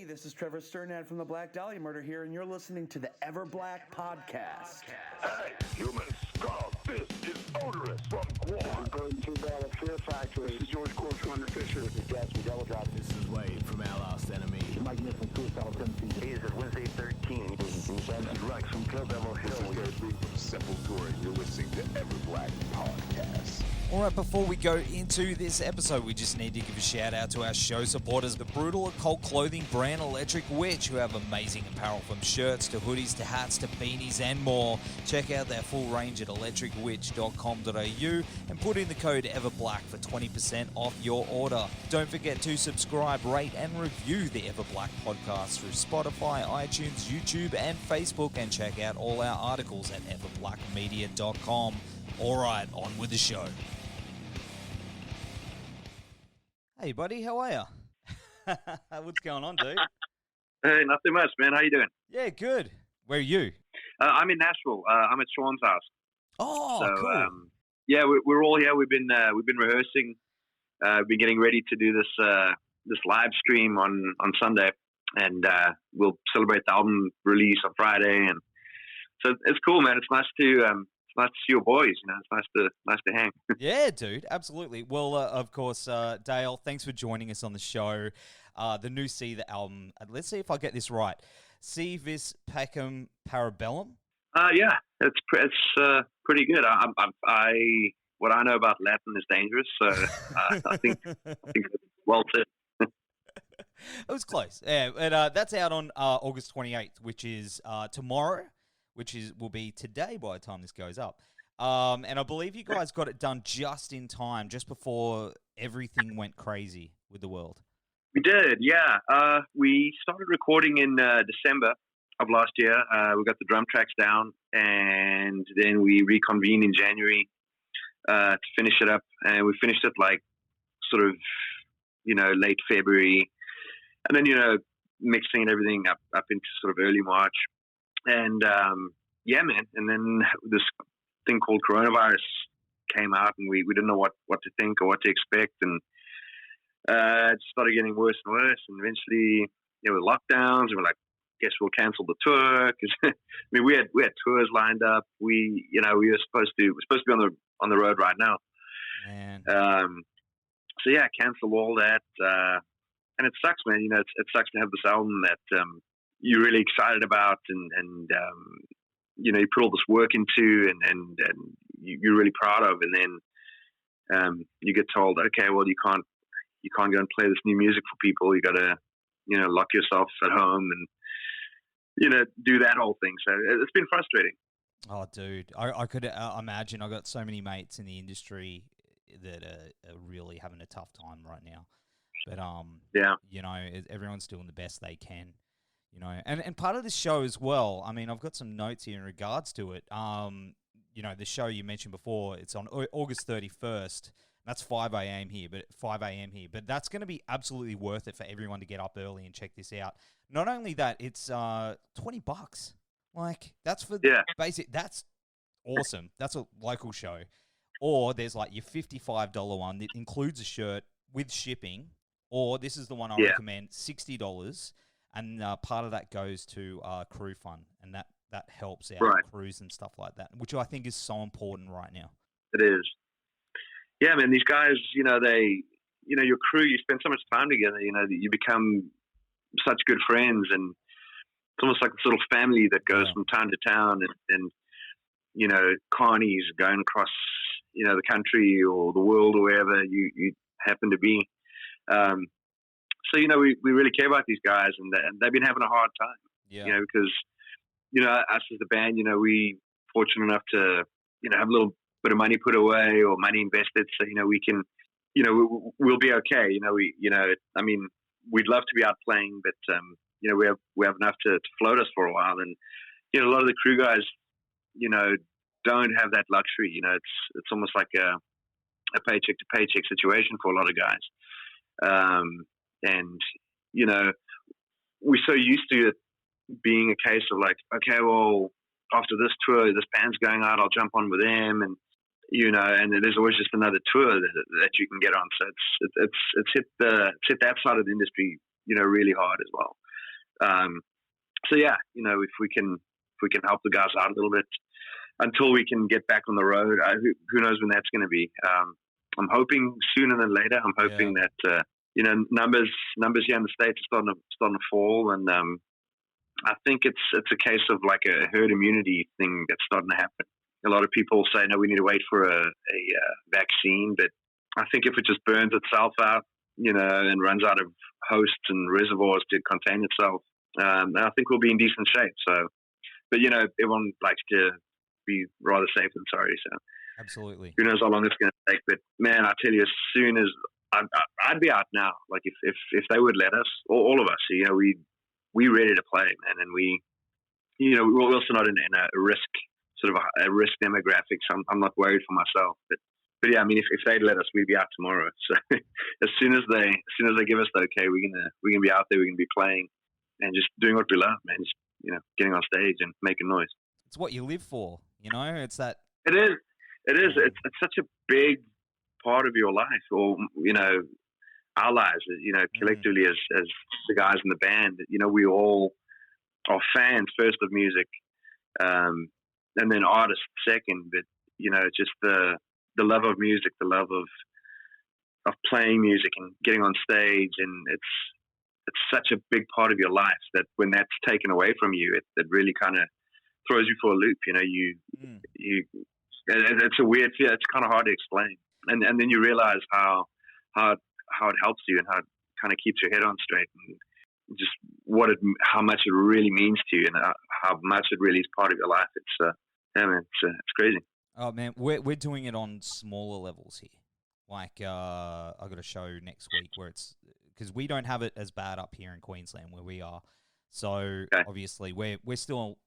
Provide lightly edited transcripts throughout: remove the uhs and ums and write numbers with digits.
Hey, this is Trevor Sternad from the Black Dahlia Murder here, and you're listening to the Ever Black Podcast. Hey, humans, Carl, this is Odorous from Guam. Going to Battle Fear Factory. This is George Cole from Under Fisher. This is Gas from Double Drop. This is Wade from Our Last Enemy. Mike Nick from Suicidal Tendencies. Hey, this is Wednesday 13. This is Rex from Kill Devil Hill. This is Gary Bree from Sepultura, and you're listening to Ever Black Podcast. Alright, before we go into this episode, we just need to give a shout out to our show supporters, the brutal occult clothing brand Electric Witch, who have amazing apparel from shirts to hoodies to hats to beanies and more. Check out their full range at electricwitch.com.au and put in the code EverBlack for 20% off your order. Don't forget to subscribe, rate and review the Everblack podcast through Spotify, iTunes, YouTube and Facebook, and check out all our articles at everblackmedia.com. Alright, on with the show. Hey, buddy, how are you? What's going on, dude? Hey, nothing much, man. How you doing? Yeah, good. Where are you? I'm in Nashville. I'm at Sean's house. Oh, so, cool. Yeah, we're all here. We've been rehearsing. We've been getting ready to do this live stream on Sunday, and we'll celebrate the album release on Friday. And so it's cool, man. It's nice to see your boys. You know, it's nice to hang. Yeah, dude, absolutely. Well, of course, Dale, thanks for joining us on the show. The new See the album. Let's see if I get this right. Si vis pacem parabellum. Yeah, it's pretty good. What I know about Latin is dangerous, so I think it's well said. It was close. Yeah, and that's out on August 28th, which is tomorrow. Will be today by the time this goes up. And I believe you guys got it done just in time, just before everything went crazy with the world. We did, yeah. We started recording in December of last year. We got the drum tracks down, and then we reconvened in January to finish it up. And we finished it like sort of, late February. And then, mixing and everything up into sort of early March. And yeah, man. And then this thing called coronavirus came out, and we didn't know what to think or what to expect, and it started getting worse and worse. And eventually, there were lockdowns, and we're like, guess we'll cancel the tour. Because I mean, we had tours lined up. We were supposed to be on the road right now. Man. So yeah, cancel all that. And it sucks, man. It sucks to have this album that you're really excited about, and you put all this work into, and you're really proud of, and then you get told, okay, well, you can't go and play this new music for people. You got to lock yourself at home and do that whole thing. So it's been frustrating. Oh, dude, I could imagine. I got so many mates in the industry that are really having a tough time right now. But yeah, everyone's doing the best they can. And part of the show as well, I mean, I've got some notes here in regards to it. The show you mentioned before, it's on August 31st. That's 5 a.m. here, but that's going to be absolutely worth it for everyone to get up early and check this out. Not only that, it's $20. Like, that's for basic. That's awesome. That's a local show. Or there's like your $55 one that includes a shirt with shipping. Or this is the one I recommend, $60. And part of that goes to crew fund, and that helps out crews and stuff like that, which I think is so important right now. It is. Yeah, man, these guys, your crew, you spend so much time together, you become such good friends, and it's almost like this little family that goes from town to town, and carnies going across, the country or the world or wherever you happen to be. So, we really care about these guys, and they've been having a hard time, because, us as the band, we fortunate enough to, have a little bit of money put away or money invested. So, we can, we'll be okay. I mean, we'd love to be out playing, but, we have enough to float us for a while. And, a lot of the crew guys, don't have that luxury. It's almost like a paycheck to paycheck situation for a lot of guys. And, we're so used to it being a case of like, okay, well, after this tour, this band's going out, I'll jump on with them. And, and there's always just another tour that you can get on. So it's hit that side of the industry, really hard as well. So yeah, if we can help the guys out a little bit until we can get back on the road. Who knows when that's going to be? I'm hoping sooner than later. I'm hoping that numbers here in the States are starting to fall, and I think it's a case of like a herd immunity thing that's starting to happen. A lot of people say, no, we need to wait for a vaccine, but I think if it just burns itself out, and runs out of hosts and reservoirs to contain itself, I think we'll be in decent shape. So, but everyone likes to be rather safe than sorry. So, absolutely. Who knows how long it's going to take? But man, I tell you, as soon as I'd be out now. Like if they would let us, all of us, we ready to play, man, and we're also not in a risk sort of a risk demographic. So I'm not worried for myself, but yeah, I mean, if they'd let us, we'd be out tomorrow. So as soon as they give us the okay, we're gonna be out there, we're gonna be playing, and just doing what we love, man. Just getting on stage and making noise. It's what you live for, It's that. It is. It's such a big part of your life, or our lives. Collectively as the guys in the band, we all are fans first of music, and then artists second. But just the love of music, the love of playing music and getting on stage, and it's such a big part of your life that when that's taken away from you, it really kind of throws you for a loop. It's a weird feel. It's kind of hard to explain, and then you realize how it helps you and how it kind of keeps your head on straight, and just how much it really means to you, and how much it really is part of your life. It's crazy. Oh man, we're doing it on smaller levels here. Like I got a show next week where it's because we don't have it as bad up here in Queensland where we are. So obviously we're still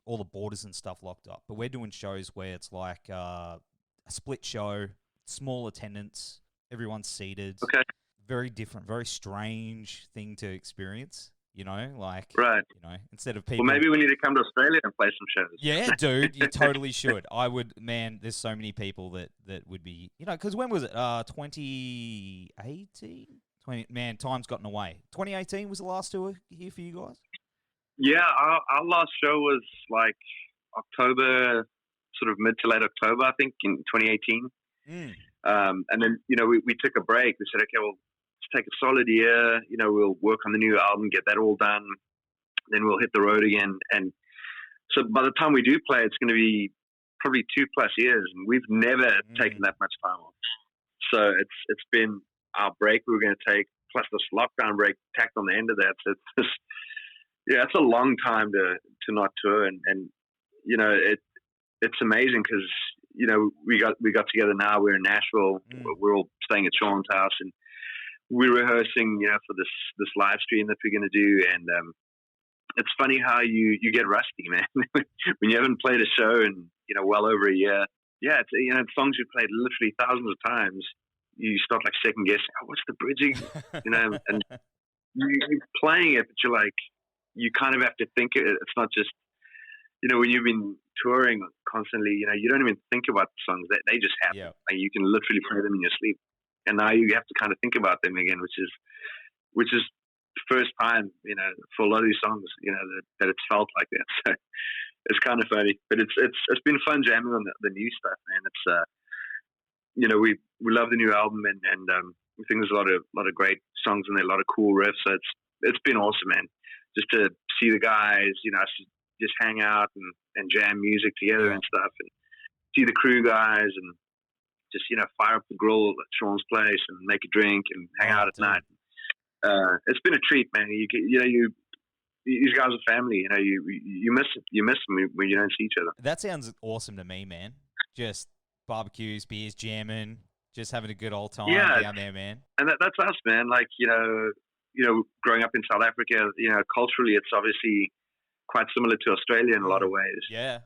all the borders and stuff locked up, but we're doing shows where it's like a split show, small attendance, everyone's seated. Okay. Very different, very strange thing to experience. Right. Instead of people. Well, maybe we need to come to Australia and play some shows. Yeah, dude, you totally should. I would, man. There's so many people that would be, because when was it? 2018. Man, time's gotten away. 2018 was the last tour here for you guys. Yeah, our last show was like October, sort of mid to late October, I think, in 2018. And then we took a break. We said, okay, well, let's take a solid year. We'll work on the new album, get that all done. Then we'll hit the road again. And so by the time we do play, it's going to be probably 2+ years, and we've never taken that much time off. So it's been our break we were going to take, plus this lockdown break tacked on the end of that. So it's a long time to not tour, and it's amazing because we got together now. We're in Nashville. We're all staying at Sean's house, and we're rehearsing, for this live stream that we're going to do. And it's funny how you get rusty, man, when you haven't played a show in well over a year. Yeah, it's songs you played literally thousands of times. You start like second guessing, what's the bridging, and you're playing it, but you're like, you kind of have to think it. It's not just when you've been touring constantly, you don't even think about the songs. They just happen. Yeah. Like you can literally play them in your sleep. And now you have to kind of think about them again, which is the first time, for a lot of these songs, that it's felt like that. So it's kind of funny, but it's been fun jamming on the new stuff, man. It's, we love the new album, and we think there's a lot of great songs in there, a lot of cool riffs. So it's been awesome, man. Just to see the guys, just hang out and jam music together and stuff, and see the crew guys, and just fire up the grill at Sean's place and make a drink and hang out at night. It's been a treat, man. These guys are family. You miss them when you don't see each other. That sounds awesome to me, man. Just barbecues, beers, jamming, just having a good old time down there, man. And that's us, man. Like growing up in South Africa, culturally, it's obviously quite similar to Australia in a lot of ways. Yeah.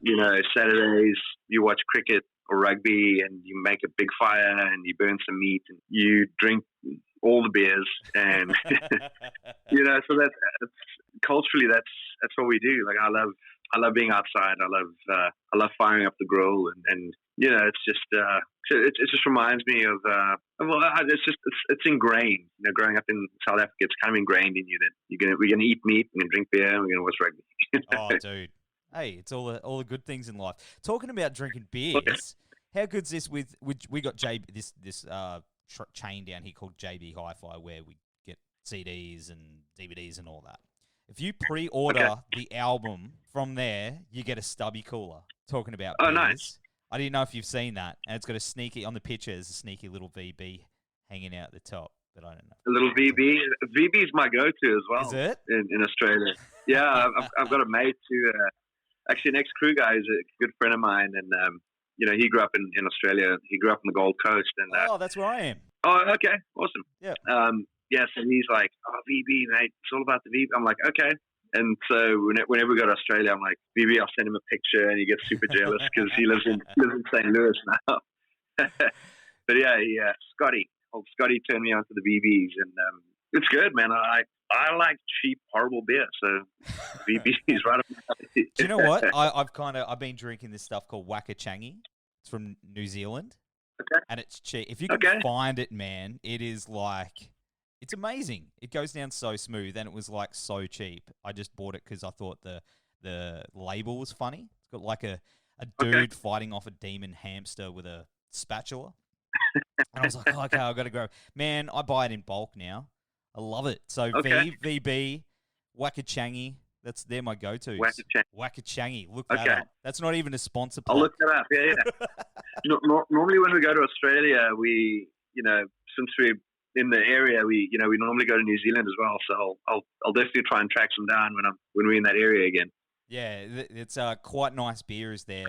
Saturdays you watch cricket or rugby, and you make a big fire, and you burn some meat, and you drink all the beers, and so that's culturally that's what we do. Like I love I love being outside. I love firing up the grill, and you know, it's just it just reminds me of it's ingrained. You know, growing up in South Africa, it's kind of ingrained in you that we're gonna eat meat, we're gonna drink beer, and we're gonna watch rugby. Oh, dude. Hey, it's all the good things in life. Talking about drinking beers, how good's this with we got this chain down here called JB Hi-Fi where we get CDs and DVDs and all that. If you pre-order the album from there, you get a stubby cooler. Talking about beers. Nice. I didn't know if you've seen that. And it's got a sneaky, on the picture, there's a sneaky little VB hanging out at the top, but I don't know. A little VB. VB is my go-to as well. Is it? In Australia. Yeah, I've got a mate who, actually an ex-crew guy who's a good friend of mine, and, you know, he grew up in Australia. He grew up on the Gold Coast. And that's where I am. Oh, okay. Awesome. Yeah. Yes, and he's like, oh, VB, mate, it's all about the VB. I'm like, okay. And so whenever we go to Australia, I'm like, VB, I'll send him a picture, and he gets super jealous because he lives in St. Louis now. But yeah, old Scotty turned me on to the VBs, and it's good, man. I like cheap, horrible beer, so VB is right up my alley. Do you know what? I've been drinking this stuff called Wakachangi. It's from New Zealand. Okay. And it's cheap. If you can find it, man, it is like, it's amazing. It goes down so smooth, and it was like so cheap. I just bought it because I thought the label was funny. It's got like a dude fighting off a demon hamster with a spatula. And I was like, okay, I've got to go. Man, I buy it in bulk now. I love it. So VB, Wakachangi, they're my go-tos. Wakachangi. Look that up. That's not even a sponsor plug. I'll look that up. Yeah. Normally when we go to Australia, we, you know, since we're in the area, we normally go to New Zealand as well. So I'll definitely try and track some down when we're in that area again. Yeah, it's quite nice beer is their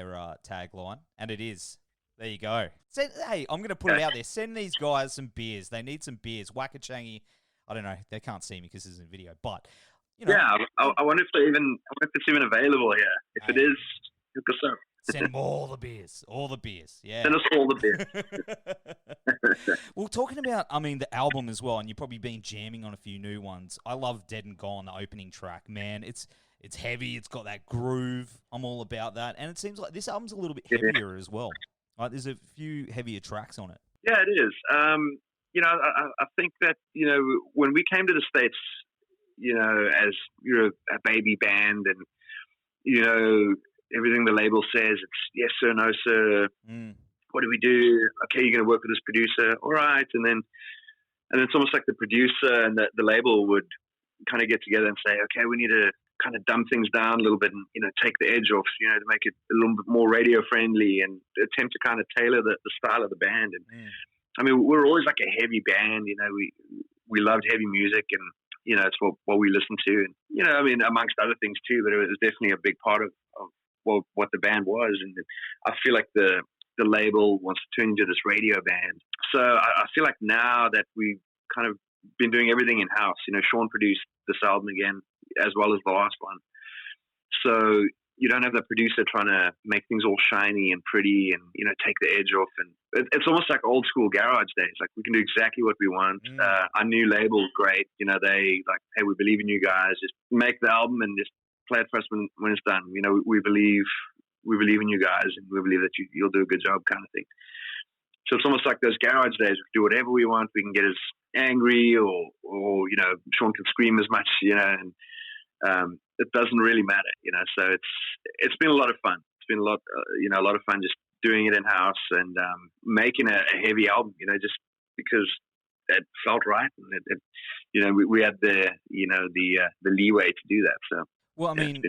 tagline, and it is. There you go. Hey, I'm going to put it out there. Send these guys some beers. They need some beers. Wakachangi. I don't know. They can't see me because this is a video, but you know. Yeah, I wonder if it's even available here. If it is, hook us up. Send them all the beers. All the beers. Yeah. Send us all the beers. Well, talking about, the album as well, and you've probably been jamming on a few new ones. I love Dead and Gone, the opening track. Man, it's heavy. It's got that groove. I'm all about that. And it seems like this album's a little bit heavier as well. Like, there's a few heavier tracks on it. Yeah, it is. You know, I think that, you know, when we came to the States, you know, as you're a baby band and, you know, everything the label says, it's yes sir, no sir. What do we do? Okay, you're going to work with this producer. All right. And then it's almost like the producer and the label would kind of get together and say, okay, we need to kind of dumb things down a little bit and, you know, take the edge off, you know, to make it a little bit more radio friendly and attempt to kind of tailor the style of the band. And I mean, we're always like a heavy band, you know, we loved heavy music and, you know, it's what we listened to. And, you know, I mean, amongst other things too, but it was definitely a big part of what the band was. And I feel like the label wants to turn into this radio band. So I feel like now that we've kind of been doing everything in-house, you know, Sean produced this album again, as well as the last one. So you don't have the producer trying to make things all shiny and pretty and, you know, take the edge off. And it's almost like old school garage days. Like, we can do exactly what we want. Our new label's great. You know, they like, hey, we believe in you guys. Just make the album and just play it for us when it's done. You know, we believe in you guys and we believe that you'll do a good job, kind of thing. So it's almost like those garage days. We can do whatever we want. We can get as angry or you know, Sean can scream as much, you know, and it doesn't really matter, you know. So it's been a lot of fun. It's been a lot of fun just doing it in house and making a heavy album, you know, just because it felt right and it you know, we had the leeway to do that. So well, I mean,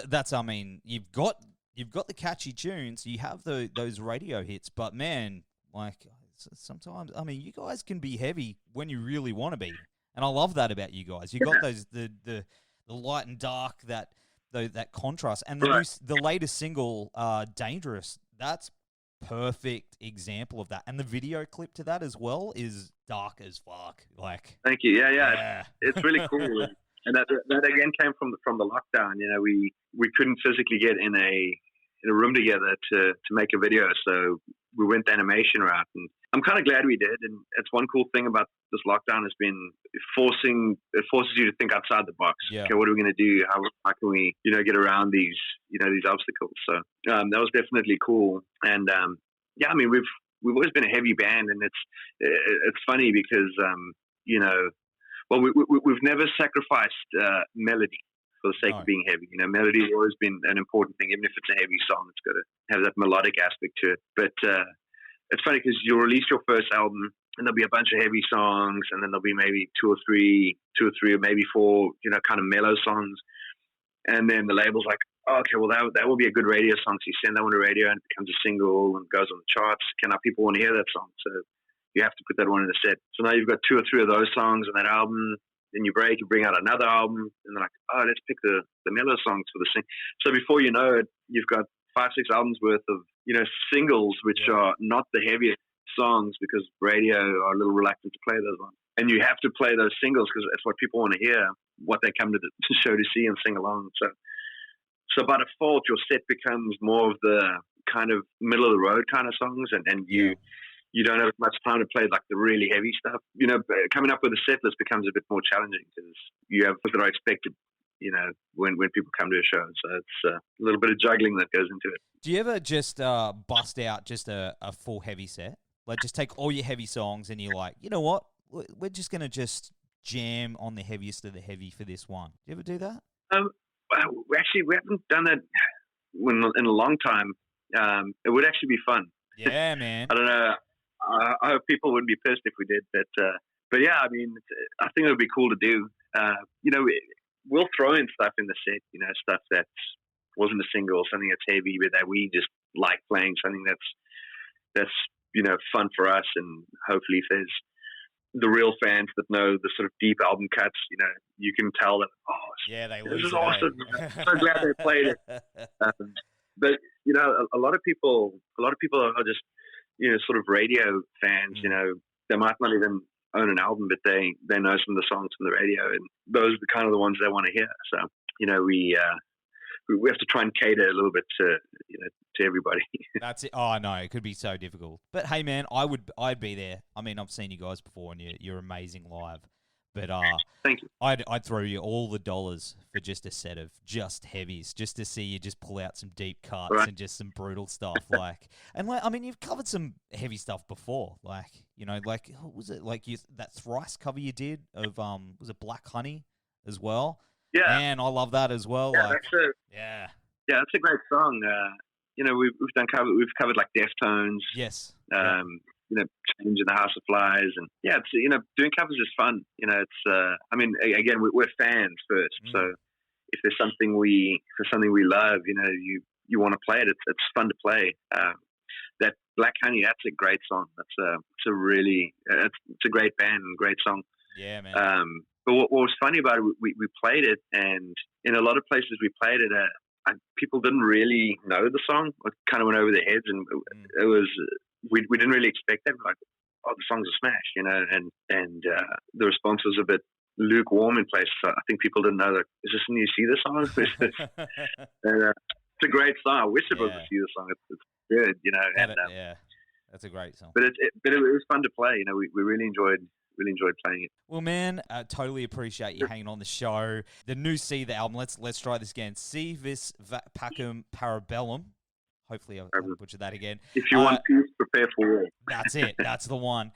that's I mean, you've got the catchy tunes, you have those radio hits, but man, like sometimes, I mean, you guys can be heavy when you really want to be, and I love that about you guys. You got those the light and dark, that contrast, and the latest single, Dangerous. That's perfect example of that, and the video clip to that as well is dark as fuck. Like, thank you. Yeah. It's really cool, and that again came from the lockdown. You know, we couldn't physically get in in a room together to make a video. So we went the animation route, and I'm kind of glad we did. And it's one cool thing about this lockdown has been it forces you to think outside the box. Yeah. Okay, what are we going to do? How can we, get around these, these obstacles? So that was definitely cool. And yeah, I mean, we've always been a heavy band, and it's funny because we've never sacrificed melody for the sake of being heavy. Melody has always been an important thing. Even if it's a heavy song, it's got to have that melodic aspect to it. But it's funny because you'll release your first album, and there'll be a bunch of heavy songs, and then there'll be maybe two or three or maybe four, kind of mellow songs. And then the label's like, oh, okay, well, that will be a good radio song. So you send that one to radio, and it becomes a single and goes on the charts. Can our people want to hear that song? So you have to put that one in the set. So now you've got two or three of those songs on that album. Then you bring out another album, and they're like, oh, let's pick the mellow songs for the sing. So before you know it, you've got 5-6 albums worth of, singles, which are not the heaviest songs because radio are a little reluctant to play those ones. And you have to play those singles because it's what people want to hear, what they come to the show to see and sing along. So by default, your set becomes more of the kind of middle of the road kind of songs, and you don't have much time to play like the really heavy stuff. Coming up with a set list becomes a bit more challenging because you have things that are expected, when people come to a show. So it's a little bit of juggling that goes into it. Do you ever just bust out just a full heavy set? Like just take all your heavy songs and you're like, you know what? We're just going to just jam on the heaviest of the heavy for this one. Do you ever do that? We haven't done that in a long time. It would actually be fun. Yeah, man. I don't know. I hope people wouldn't be pissed if we did, but yeah, I mean, I think it would be cool to do. We'll throw in stuff in the set, stuff that wasn't a single, something that's heavy, but that we just like playing, something that's fun for us, and hopefully if there's the real fans that know the sort of deep album cuts, you can tell them, this is awesome. So glad they played it. But a lot of people are just sort of radio fans. They might not even own an album, but they know some of the songs from the radio, and those are the kind of the ones they want to hear. So we have to try and cater a little bit to everybody. That's it. Oh no, it could be so difficult. But hey, man, I'd be there. I mean, I've seen you guys before, and you're amazing live. But thank you. I'd throw you all the dollars for just a set of just heavies, just to see you just pull out some deep cuts and just some brutal stuff. I mean, you've covered some heavy stuff before, what was it that Thrice cover you did of was it Black Honey as well? Yeah, man, I love that as well. Yeah, that's a great song. We've covered like Deftones. Yes. Change in the House of Flies, and it's doing covers is fun. I mean, again, we're fans first, so if there's something we love, you want to play it. It's fun to play. That Black Honey, that's a great song. It's a great band and great song. Yeah, man. But what was funny about it, we played it, and in a lot of places we played it, people didn't really know the song. It kind of went over their heads, and it was. We didn't really expect that. Like, oh, the song's a smash, and the response was a bit lukewarm in places. So I think people didn't know that. Is this a new See This song? And, it's a great song. I wish it was a See This song. It's good, yeah, that's a great song. But it was fun to play. We really enjoyed playing it. Well, man, totally appreciate you hanging on the show. The new See the album. Let's try this again. Si vis pacem parabellum. Hopefully I butchered that again. If you want peace, prepare for war. That's it. That's the one.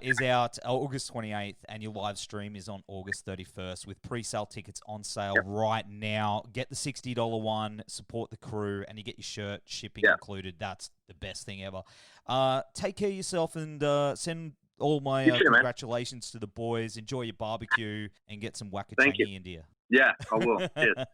Is out August 28th, and your live stream is on August 31st with pre-sale tickets on sale right now. Get the $60 one, support the crew, and you get your shirt, shipping included. That's the best thing ever. Take care of yourself, and send all my congratulations to the boys. Enjoy your barbecue, and get some Wakachangi into you. Yeah, I will. Yes.